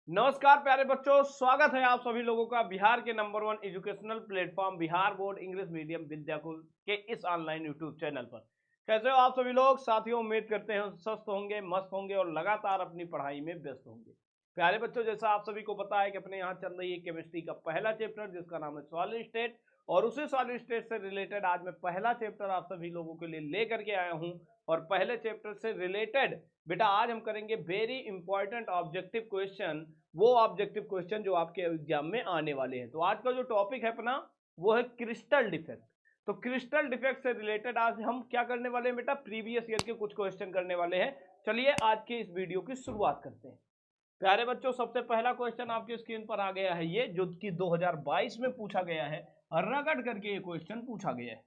नमस्कार प्यारे बच्चों, स्वागत है आप सभी लोगों का बिहार के number 1 educational platform Bihar board English medium Vidyakul के इस ऑनलाइन यूट्यूब चैनल पर। कैसे हो आप सभी लोग साथियों? उम्मीद करते हैं स्वस्थ होंगे, मस्त होंगे और लगातार अपनी पढ़ाई में व्यस्त होंगे। प्यारे बच्चों, जैसा आप सभी को पता है कि अपने यहाँ चल रही है केमिस्ट्री का पहला चैप्टर जिसका नाम है सॉलिड स्टेट, और उसी सॉलिड स्टेट से रिलेटेड आज मैं पहला चैप्टर आप सभी लोगों के लिए लेकर के आया हूँ। और पहले चैप्टर से रिलेटेड बेटा आज हम करेंगे वेरी इंपॉर्टेंट ऑब्जेक्टिव क्वेश्चन, वो ऑब्जेक्टिव क्वेश्चन जो आपके एग्जाम में आने वाले हैं। तो आज का जो टॉपिक है अपना वो है क्रिस्टल डिफेक्ट। तो क्रिस्टल डिफेक्ट से रिलेटेड आज हम क्या करने वाले हैं बेटा? प्रीवियस ईयर के कुछ क्वेश्चन करने वाले हैं। चलिए आज के इस वीडियो की शुरुआत करते हैं। प्यारे बच्चों, सबसे पहला क्वेश्चन आपकी स्क्रीन पर आ गया है, ये जो कि 2022 में पूछा गया है, रगड़ करके ये क्वेश्चन पूछा गया है।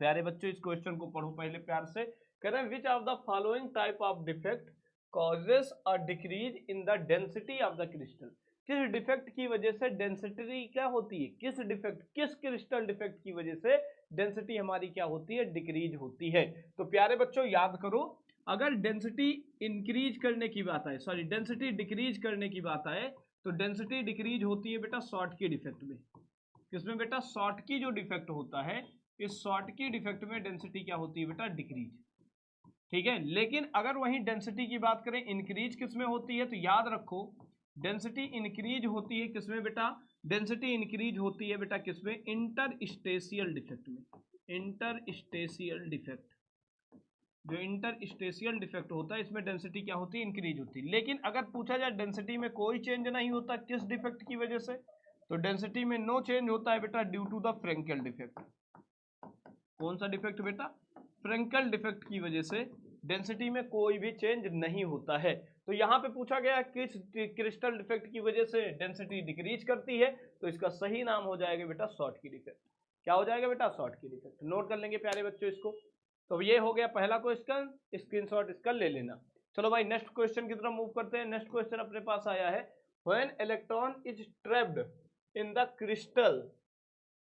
प्यारे बच्चों, इस क्वेश्चन को पढ़ो पहले प्यार से। कह रहे हैं विच of the following type of defect causes a decrease in the density of the crystal. किस डिफेक्ट की वजह से डेंसिटी क्या होती है? किस क्रिस्टल डिफेक्ट की वजह से डेंसिटी हमारी क्या होती है? डिक्रीज होती है। तो प्यारे बच्चों याद करो, अगर डेंसिटी इंक्रीज करने की बात आए, सॉरी डेंसिटी डिक्रीज करने की बात आए, तो डेंसिटी डिक्रीज होती है बेटा शॉर्ट की डिफेक्ट में। किसमें बेटा? शॉर्ट की जो डिफेक्ट होता है, इस शॉर्ट की डिफेक्ट में डेंसिटी क्या होती है बेटा? डिक्रीज। ठीक है, लेकिन अगर वहीं डेंसिटी की बात करें इंक्रीज किसमें होती है, तो याद रखो डेंसिटी इंक्रीज होती है किसमें बेटा? डेंसिटी इंक्रीज होती है बेटा किसमें? इंटरस्टेशियल डिफेक्ट में। इंटरस्टेशियल डिफेक्ट, जो इंटरस्टेशियल डिफेक्ट होता है इसमें डेंसिटी क्या होती है? इंक्रीज होती है। लेकिन अगर पूछा जाए डेंसिटी में कोई चेंज नहीं होता, किस डिफेक्ट की वजह से? तो डेंसिटी में नो चेंज होता है बेटा ड्यू टू द फ्रेंकेल डिफेक्ट। कौन सा डिफेक्ट बेटा? फ्रेंकल डिफेक्ट की वजह से डेंसिटी में कोई भी चेंज नहीं होता है। तो यहाँ पे पूछा गया किस क्रिस्टल डिफेक्ट की वजह से डेंसिटी डिक्रीज करती है, तो इसका सही नाम हो जाएगा बेटा शॉर्ट की डिफेक्ट। क्या हो जाएगा बेटा? शॉर्ट की डिफेक्ट। नोट कर लेंगे प्यारे बच्चों इसको। तो ये हो गया पहला क्वेश्चन, स्क्रीनशॉट इसका ले लेना। चलो भाई नेक्स्ट क्वेश्चन की तरफ मूव करते हैं। नेक्स्ट क्वेश्चन अपने पास आया है, when electron is trapped in the crystal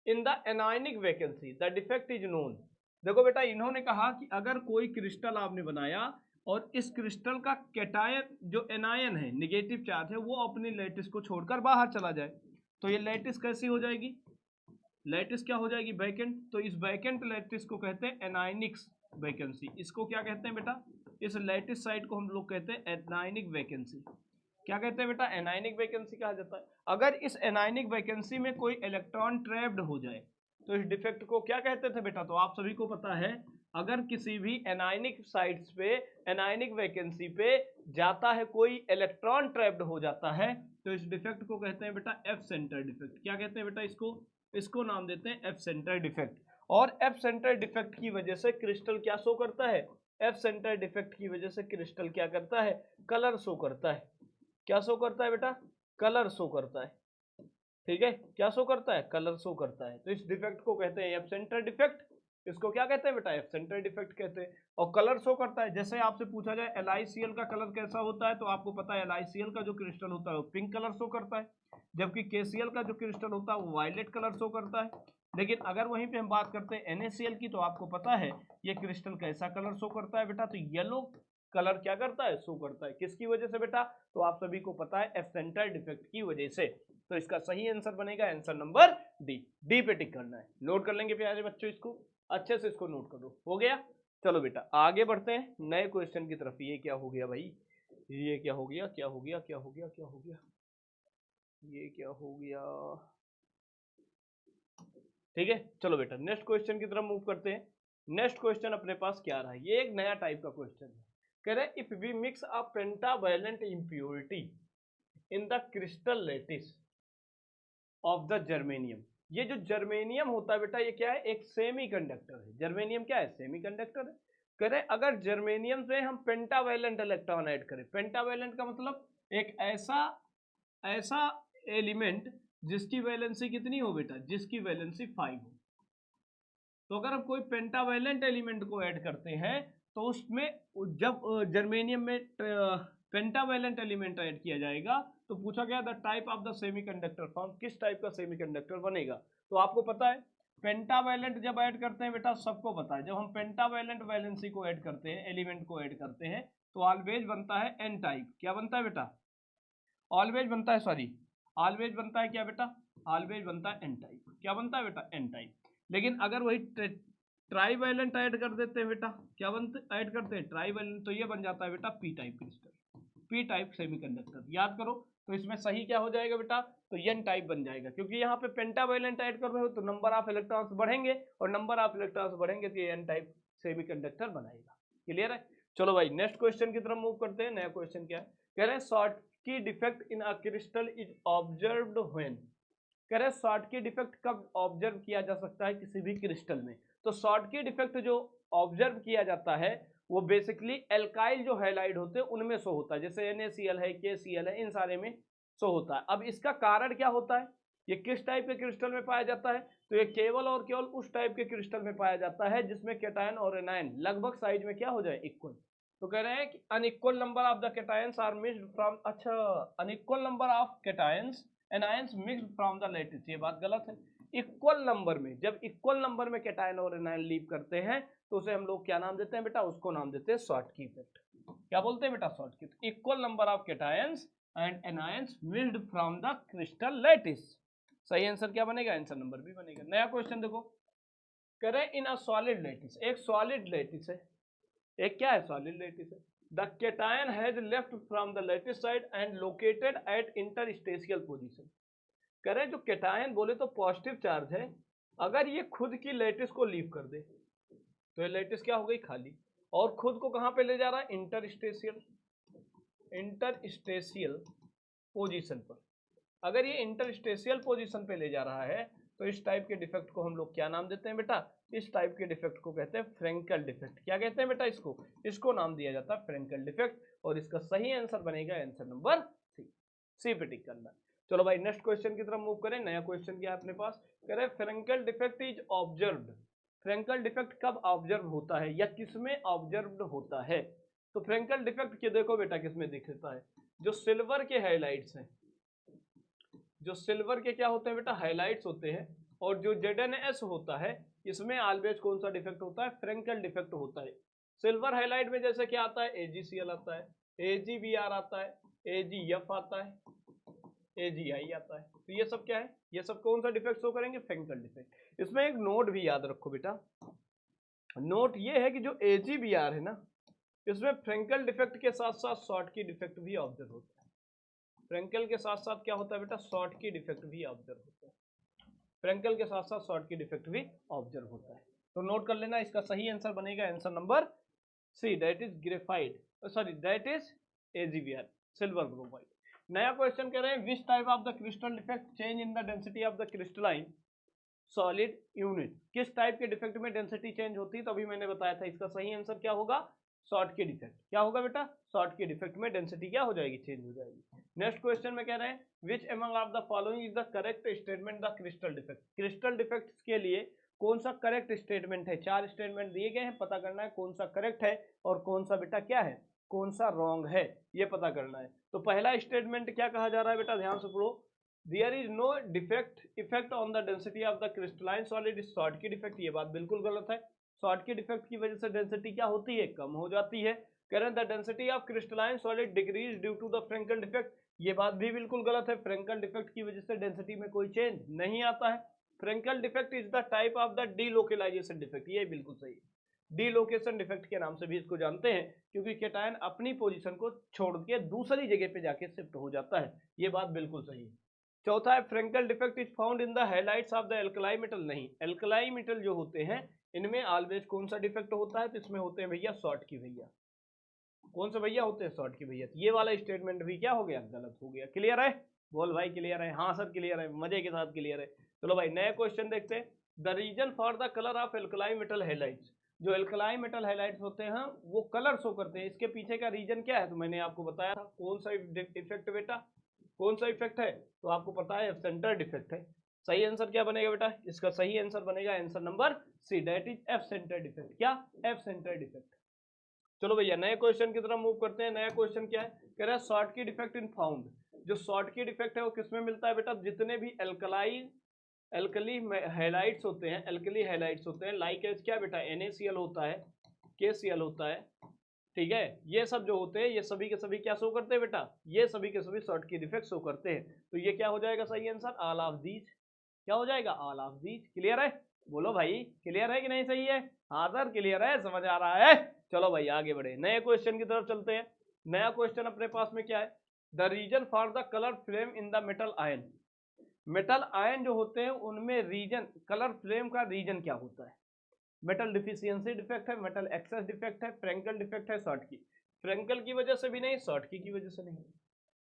in the anionic vacancy the defect is known. देखो बेटा, इन्होंने कहा कि अगर कोई क्रिस्टल आपने बनाया और इस क्रिस्टल का कैटायन जो एनायन है, नेगेटिव चार्ज है, वो अपनी लैटिस को छोड़कर बाहर चला जाए, तो ये लैटिस कैसी हो जाएगी? लैटिस क्या हो जाएगी? वैकेंट। तो इस वैकेंट लैटिस को कहते हैं एनायनिक वैकेंसी। इसको क्या कहते हैं बेटा? इस लैटिस साइड को हम लोग कहते हैं एनायनिक वैकेंसी। क्या कहते हैं बेटा? एनायनिक वैकेंसी कहा जाता है। अगर इस एनायनिक वैकेंसी में कोई इलेक्ट्रॉन ट्रैप्ड हो जाए तो इस डिफेक्ट को क्या कहते थे बेटा? तो आप सभी को पता है, अगर किसी भी एनायनिक साइट्स पे, एनायनिक वैकेंसी पे जाता है कोई इलेक्ट्रॉन ट्रैप्ड हो जाता है, तो इस डिफेक्ट को कहते हैं बेटा एफ सेंटर डिफेक्ट। क्या कहते हैं बेटा इसको नाम देते हैं एफ सेंटर डिफेक्ट। और एफ सेंटर डिफेक्ट की वजह से क्रिस्टल क्या शो करता है? एफ सेंटर डिफेक्ट की वजह से क्रिस्टल क्या करता है? कलर शो करता है। क्या शो करता है बेटा? कलर शो करता है। ठीक है, क्या शो करता है? कलर शो करता है। तो इस डिफेक्ट को कहते हैं एफ सेंटर डिफेक्ट। इसको क्या कहते हैं बेटा? एफ सेंटर डिफेक्ट कहते हैं। और कलर शो करता है, जैसे आपसे पूछा जाए LiCl का कलर कैसा होता है, तो आपको पता है LiCl का जो क्रिस्टल होता है वो पिंक कलर शो करता है, जबकि KCl का जो क्रिस्टल होता है वो वायलेट कलर शो करता है। लेकिन अगर वहीं पे हम बात करते हैं NaCl की, तो आपको पता है ये क्रिस्टल कैसा कलर शो करता है बेटा? तो येलो कलर क्या करता है? शो करता है। किसकी वजह से बेटा? तो आप सभी को पता है एफ सेंटर डिफेक्ट की वजह से। तो इसका सही आंसर बनेगा आंसर नंबर डी। डी पे टिक करना है। नोट कर लेंगे प्यारे बच्चों, इसको अच्छे से इसको नोट कर लो। हो गया? चलो बेटा आगे बढ़ते हैं नए क्वेश्चन की तरफ। ये क्या हो गया भाई? ये क्या हो गया? क्या हो गया? क्या हो गया? क्या हो गया? ये क्या हो गया? ठीक है, चलो बेटा नेक्स्ट क्वेश्चन की तरफ मूव करते हैं। नेक्स्ट क्वेश्चन अपने पास क्या रहा है? ये एक नया टाइप का क्वेश्चन है। कह रहे if we mix a pentavalent impurity in the crystal lattice of the germanium. ये जो जर्मेनियम होता है बेटा, ये क्या है? एक सेमीकंडक्टर है। जर्मेनियम क्या है? सेमीकंडक्टर है। कह रहे अगर जर्मेनियम से हम पेंटावैलेंट इलेक्ट्रॉन ऐड करें, पेंटावैलेंट का मतलब एक ऐसा ऐसा एलिमेंट जिसकी वैलेंसी कितनी हो बेटा? जिसकी वैलेंसी 5 हो। तो अगर हम कोई पेंटावैलेंट एलिमेंट को ऐड करते हैं तो उसमें जब जर्मेनियम में पेंटावैलेंट एलिमेंट ऐड किया जाएगा, तो पूछा गया the type of the semiconductor form, किस टाइप का सेमीकंडक्टर बनेगा? तो आपको पता है पेंटावैलेंट जब ऐड करते हैं बेटा, सबको पता है जब हम पेंटावैलेंट वैलेंसी को ऐड करते हैं, एलिमेंट को ऐड करते हैं, तो ऑलवेज बनता है एन टाइप। क्या बनता है बेटा? ऑलवेज बनता है, सॉरी ऑलवेज बनता है क्या बेटा, ऑलवेज बनता है एन टाइप। क्या बनता है बेटा, एन टाइप। लेकिन अगर वही ट्राईवैलेंट ऐड कर देते हैं बेटा, क्या बनते ऐड करते हैं ट्राईवैलेंट, तो ये बन जाता है बेटा P type crystal, P type semiconductor. याद करो, तो इसमें सही क्या हो जाएगा बेटा, तो एन टाइप बन जाएगा, क्योंकि यहाँ पे पेंटावैलेंट ऐड कर रहे हो तो नंबर ऑफ इलेक्ट्रॉन्स बढ़ेंगे, और नंबर ऑफ इलेक्ट्रॉन्स बढ़ेंगे तो ये एन टाइप सेमीकंडक्टर बनाएगा। क्लियर है। चलो भाई नेक्स्ट क्वेश्चन की तरफ मूव करते हैं। नया क्वेश्चन क्या है, कह रहे हैं Schottky defect in a crystal is observed when. कह रहे हैं शॉर्टकी डिफेक्ट कब ऑब्जर्व किया जा सकता है किसी भी क्रिस्टल में। तो शॉर्टकी डिफेक्ट जो ऑब्जर्व किया जाता है वो बेसिकली एल्काइल जो हैलाइड होते हैं उनमें शो होता है, जैसे NaCl है, KCl है, इन सारे में शो होता है। अब इसका कारण क्या होता है, ये किस टाइप के क्रिस्टल में पाया जाता है, तो ये केवल और केवल उस टाइप के क्रिस्टल में पाया जाता है जिसमें कैटायन और एनायन लगभग साइज में क्या हो जाए, इक्वल। तो कह रहे हैं कि unequal number of the cations are mixed from, अच्छा unequal number of cations anions mixed from the lattice, ये बात गलत है। इक्वल नंबर में, जब इक्वल नंबर में कैटायन और एनायन लीव करते हैं तो उसे हम लोग क्या नाम देते हैं बेटा, उसको नाम देते हैं शॉर्टकी इफेक्ट। क्या बोलते हैं बेटा, Schottky. Equal number of cations and anions mixed from the crystal lattice. सही आंसर क्या बनेगा, आंसर नंबर बी बनेगा। नया क्वेश्चन देखो, कह रहे इन अ सॉलिड लैटिस, एक सॉलिड लैटिस है, एक क्या है, सॉलिड लैटिस है। The cation has left from the lattice side and located at interstitial position. कह रहे हैं जो कैटायन बोले तो पॉजिटिव चार्ज है, अगर ये खुद की लैटिस को लीव कर दे तो ये लैटिस क्या हो गई, खाली, और खुद को कहां पे ले जा रहा है, इंटरस्टेशियल, इंटरस्टेशियल पोजीशन पर। अगर ये इंटरस्टेशियल पोजीशन पे ले जा रहा है तो इस टाइप के डिफेक्ट को हम लोग क्या नाम देते हैं बेटा, इस टाइप के डिफेक्ट को कहते हैं फ्रेंकल डिफेक्ट। क्या कहते हैं बेटा, इसको नाम दिया जाता है फ्रेंकल डिफेक्ट, और इसका सही आंसर बनेगा आंसर नंबर सी, सी पे टिक करना। चलो भाई नेक्स्ट क्वेश्चन की तरफ मूव करें। नया क्वेश्चन क्या है अपने पास, कह रहे हैं Frenkel defect is observed. Frenkel defect कब ऑब्जर्व होता है या किसमें ऑब्जर्व्ड होता है। तो फ्रेंकल डिफेक्ट के देखो बेटा किसमें दिखता है, जो सिल्वर के हाइलाइट्स हैं, जो सिल्वर के क्या होते हैं बेटा, हाइलाइट्स होते हैं, और जो ZnS होता है इसमें ऑलवेज कौन सा डिफेक्ट होता है, फ्रेंकल डिफेक्ट होता है। सिल्वर हाइलाइट में जैसे क्या आता है, AgCl आता है, AgBr आता है, AgF आता है, AgI आता है। तो ये सब क्या है, ये सब कौन सा डिफेक्ट शो करेंगे, फ्रेंकल डिफेक्ट। इसमें एक नोट भी याद रखो बेटा, नोट ये है कि जो AgBr है ना, इसमें फ्रेंकल डिफेक्ट के साथ साथ शॉर्टकी डिफेक्ट भी ऑब्जर्व होता है। फ्रेंकल के साथ साथ क्या होता है बेटा, शॉर्टकी डिफेक्ट भी ऑब्जर्व होता है। फ्रेंकल के साथ साथ शॉर्टकी डिफेक्ट भी ऑब्जर्व होता है। तो नोट कर लेना, इसका सही आंसर बनेगा answer number C, that is graphite, sorry that is AgBr, silver bromide. नया क्वेश्चन कह रहे हैं which type of the crystal defect change in the density of the crystalline solid unit. किस टाइप के डिफेक्ट में density change होती है, तो अभी मैंने बताया था इसका सही आंसर क्या होगा, शॉर्टकी डिफेक्ट। क्या होगा बेटा, शॉर्टकी डिफेक्ट में डेंसिटी क्या हो जाएगी, चेंज हो जाएगी। नेक्स्ट क्वेश्चन में कह रहे हैं which among of the following is the correct statement the crystal defect. Crystal defect के लिए कौन सा करेक्ट स्टेटमेंट है, 4 स्टेटमेंट दिए गए हैं, पता करना है कौन सा करेक्ट है और कौन सा बेटा क्या है, कौन सा रॉन्ग है, ये पता करना है। तो पहला स्टेटमेंट क्या कहा जा रहा है बेटा, ध्यान से पढ़ो, there is no defect effect on the density of the crystalline solid is Schottky defect. ये बात बिल्कुल गलत है, शॉर्टकी डिफेक्ट की वजह से डेंसिटी क्या होती है, कम हो जाती है। कह रहे हैं the density of crystalline solid decrease due to the Frenkel defect. ये बात भी बिल्कुल गलत है, फ्रेंकल डिफेक्ट की वजह से डेंसिटी में कोई चेंज नहीं आता है। Frenkel defect is the type of the delocalisation defect, ये बिल्कुल सही है। डीलोकेशन डिफेक्ट के नाम से भी इसको जानते हैं, क्योंकि कैटायन अपनी पोजीशन को छोड़ के दूसरी जगह पे जाके शिफ्ट हो जाता है, ये बात बिल्कुल सही है। चौथा है Frenkel defect is found in the halides of the alkali metal. नहीं, एल्कलाई मेटल जो होते हैं इनमें ऑलवेज कौन सा डिफेक्ट होता है, तो इसमें होते हैं भैया शॉर्टकी भैया। कौन से भैया होते हैं, शॉर्टकी भैया। ये वाला स्टेटमेंट भी क्या हो गया, गलत हो गया। क्लियर है, बोल भाई क्लियर है, हाँ सर क्लियर है, मजे के साथ क्लियर है। चलो भाई नया क्वेश्चन देखते हैं, the reason for the colour of alkali metal halides. जो एल्कलाई मेटल हाइलाइट्स होते हैं वो कलर शो करते हैं, इसके पीछे का रीजन क्या है, तो मैंने आपको बताया था कौन सा इफेक्ट बेटा, कौन सा इफेक्ट है, तो आपको पता है एफ-सेंटर्ड इफेक्ट है। सही आंसर क्या बनेगा बेटा, इसका सही आंसर बनेगा answer number C, that is F centred effect. क्या, एफ-सेंटर्ड इफेक्ट। चलो भैया नए क्वेश्चन की तरफ मूव करते हैं। नया क्वेश्चन क्या है, कह रहा है शॉर्टकी डिफेक्ट इन फाउंड। जो शॉर्टकी डिफेक्ट है वो किसमें मिलता है बेटा, जितने भी एल्कली हैलाइड्स होते हैं, एल्कली हैलाइड्स होते हैं, लाइक एज क्या बेटा, NaCl होता है, KCl होता है, ठीक है, ये सब जो होते हैं ये सभी के सभी क्या शो करते हैं बेटा, ये सभी के सभी शॉर्टकी डिफेक्ट शो करते हैं। तो ये क्या हो जाएगा सही आंसर, ऑल ऑफ दीज। क्या हो जाएगा, ऑल ऑफ दीज। क्लियर है, बोलो भाई क्लियर है कि नहीं, सही है, हाँ सर क्लियर है, समझ आ रहा है। चलो भाई आगे बढ़े, नए क्वेश्चन की तरफ चलते हैं। नया क्वेश्चन अपने पास में क्या है, the reason for the colour flame in the metal ion. Metal ion जो होते हैं उनमें रीजन, कलर फ्लेम का रीजन क्या होता है। मेटल डिफिशियंसी डिफेक्ट है, मेटल एक्सेस डिफेक्ट है, फ्रेंकल डिफेक्ट है, शॉर्टकी। फ्रेंकल की वजह से भी नहीं, शॉर्टकी की वजह से नहीं,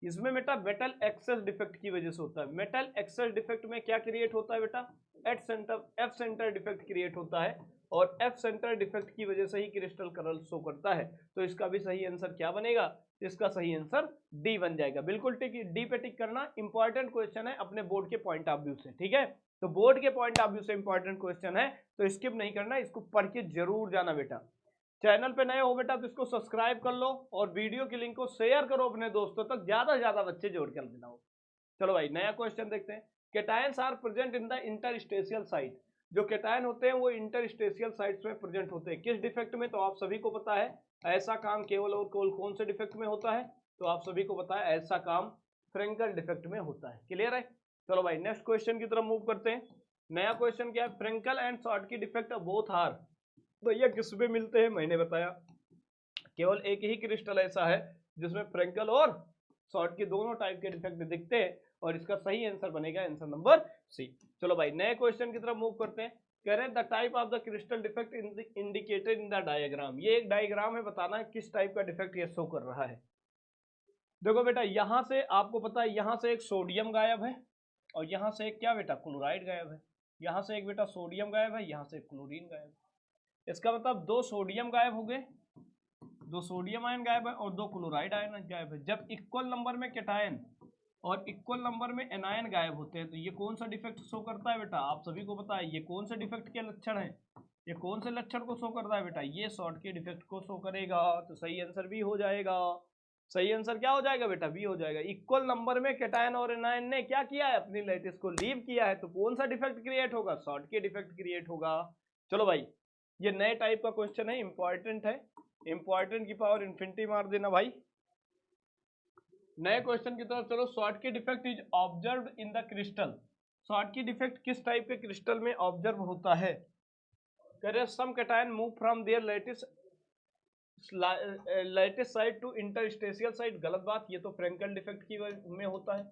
इसमें बेटा मेटल एक्सेस डिफेक्ट की वजह से होता है। मेटल एक्सेस डिफेक्ट में क्या क्रिएट होता है बेटा, एफ सेंटर डिफेक्ट क्रिएट होता है, और एफ सेंटर डिफेक्ट की वजह से ही क्रिस्टल कलर शो करता है। तो इसका भी सही आंसर क्या बनेगा, इसका सही आंसर डी बन जाएगा। बिल्कुल टिक, डी पे टिक करना, इंपॉर्टेंट क्वेश्चन है अपने बोर्ड के पॉइंट ऑफ व्यू से, ठीक है। तो बोर्ड के पॉइंट ऑफ व्यू से इंपॉर्टेंट क्वेश्चन है, तो स्किप नहीं करना, इसको पढ़ के जरूर जाना बेटा। चैनल पे नए हो बेटा तो इसको सब्सक्राइब कर लो, और वीडियो की लिंक को शेयर करो अपने दोस्तों तक, ज्यादा से ज्यादा बच्चे जोड़ कर देना हो। चलो भाई नया क्वेश्चन देखते हैं। Cations are present in the interstitial site. जो केटायन होते हैं वो इंटरस्टेशियल साइट्स में प्रेजेंट होते हैं, किस डिफेक्ट में, तो आप सभी को पता है ऐसा काम केवल और केवल कौन से डिफेक्ट में होता है, तो आप सभी को पता है ऐसा काम फ्रेंकल डिफेक्ट में होता है। क्लियर है, चलो भाई नेक्स्ट क्वेश्चन की तरफ मूव करते हैं। नया क्वेश्चन क्या है, Frenkel and Schottky defect both are, भैया किसमें मिलते हैं, मैंने बताया केवल एक ही क्रिस्टल ऐसा है जिसमें फ्रेंकल और शॉर्टकी दोनों टाइप के डिफेक्ट दिखते हैं, और इसका सही आंसर बनेगा आंसर नंबर सी। चलो भाई नए क्वेश्चन की तरफ मूव करते हैं। कह रहे हैं the type of the crystal defect indicated in the diagram. ये एक डायग्राम है, बताना है किस टाइप का डिफेक्ट ये शो कर रहा है। देखो बेटा यहां से आपको पता है, यहां से एक सोडियम गायब है, और यहां से एक क्या बेटा, क्लोराइड गायब है। यहां से एक बेटा सोडियम गायब है, यहां से क्लोरीन गायब है। इसका मतलब दो सोडियम गायब हो गए, दो सोडियम आयन गायब है, और दो क्लोराइड आयन गायब है। जब इक्वल नंबर में कैटायन और इक्वल नंबर में एनायन गायब होते हैं तो ये कौन सा डिफेक्ट शो करता है बेटा, आप सभी को पता है ये कौन से डिफेक्ट के लक्षण है, ये कौन से लक्षण को शो करता है बेटा, ये शॉर्टकी डिफेक्ट को शो करेगा। तो सही आंसर भी हो जाएगा, सही आंसर क्या हो जाएगा बेटा, बी हो जाएगा। इक्वल नंबर में कैटायन और एनायन ने क्या किया है, अपनी लैटिस को लीव किया है, तो कौन सा डिफेक्ट क्रिएट होगा, शॉर्टकी डिफेक्ट क्रिएट होगा। चलो भाई ये नए टाइप का क्वेश्चन है, इंपॉर्टेंट है, इंपॉर्टेंट की पावर इन्फिनिटी मार देना भाई। नए क्वेश्चन की तरफ चलो। Schottky defect is observe in the crystal. Schottky defect किस टाइप के क्रिस्टल में ऑब्जर्व होता है, कह रहे some cation move from their lattice side to interstitial side. गलत बात, ये तो फ्रेंकल डिफेक्ट की में होता है।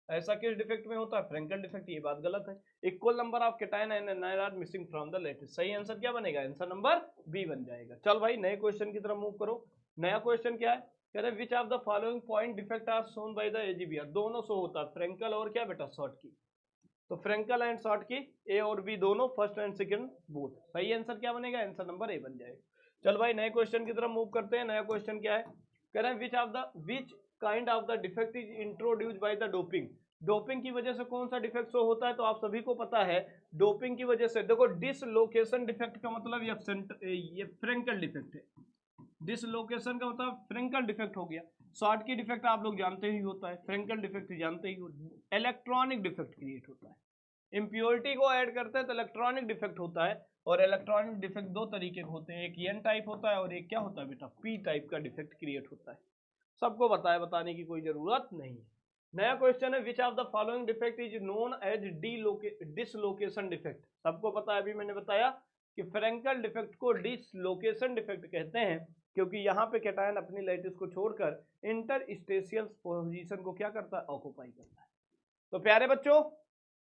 ऐसा किस डिफेक्ट में होता है, फ्रेंकल डिफेक्ट, ये बात गलत है। Equal number of cation and anion are missing from the lattice. सही आंसर क्या बनेगा, आंसर नंबर बी बन जाएगा। चल भाई नए क्वेश्चन की तरफ मूव करो। नया क्वेश्चन क्या है, कह रहे which of the following point defect are shown by the AgBr. दोनों शो होता है, फ्रेंकल और क्या बेटा, शॉर्टकी। तो फ्रेंकल एंड शॉर्टकी ए और बी दोनों, फर्स्ट एंड सेकंड बोथ। सही आंसर क्या बनेगा, आंसर नंबर ए बन जाएगा। चल भाई नए क्वेश्चन की तरफ मूव करते हैं। नया क्वेश्चन क्या है, कह रहे हैं which kind of the defect is introduce by the doping. Doping की वजह से कौन सा डिफेक्ट शो होता है, तो आप सभी को पता है डोपिंग की वजह से, देखो डिसलोकेशन डिफेक्ट का मतलब ये फ्रेंकल डिफेक्ट है। डिसलोकेशन का मतलब फ्रेंकल डिफेक्ट हो गया। शॉर्टकी डिफेक्ट आप लोग जानते ही होता है, फ्रेंकल डिफेक्ट जानते ही हो, इलेक्ट्रॉनिक डिफेक्ट क्रिएट होता है। इम्प्योरिटी को ऐड करते हैं तो इलेक्ट्रॉनिक डिफेक्ट होता है, और इलेक्ट्रॉनिक डिफेक्ट दो तरीके के होते हैं, एक एन टाइप होता है और एक क्या होता है बेटा, पी टाइप का डिफेक्ट क्रिएट होता है। सबको बताए, बताने की कोई जरूरत नहीं है। नया क्वेश्चन है which of the following defect is known as dislocation defect. सबको पता है, अभी मैंने बताया कि फ्रेंकल डिफेक्ट को डिसलोकेशन डिफेक्ट कहते हैं, क्योंकि यहाँ पे कैटायन अपनी लैटिस को छोड़कर इंटरस्टेशियल पोजीशन को क्या करता है, ऑक्युपाई करता है। तो प्यारे बच्चों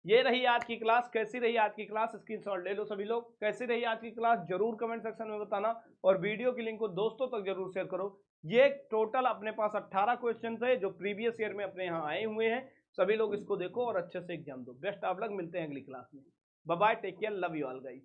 ये रही आज की क्लास। कैसी रही आज की क्लास, स्क्रीनशॉट ले लो सभी लोग। कैसी रही आज की क्लास जरूर कमेंट सेक्शन में बताना, और वीडियो की लिंक को दोस्तों तक जरूर शेयर करो। ये टोटल अपने पास 18 क्वेश्चन थे जो प्रीवियस ईयर में अपने यहाँ आए हुए हैं। सभी लोग इसको देखो और अच्छे से एग्जाम दो। बेस्ट ऑफ लक, मिलते हैं अगली क्लास में। Bye bye, take care, love you all guys.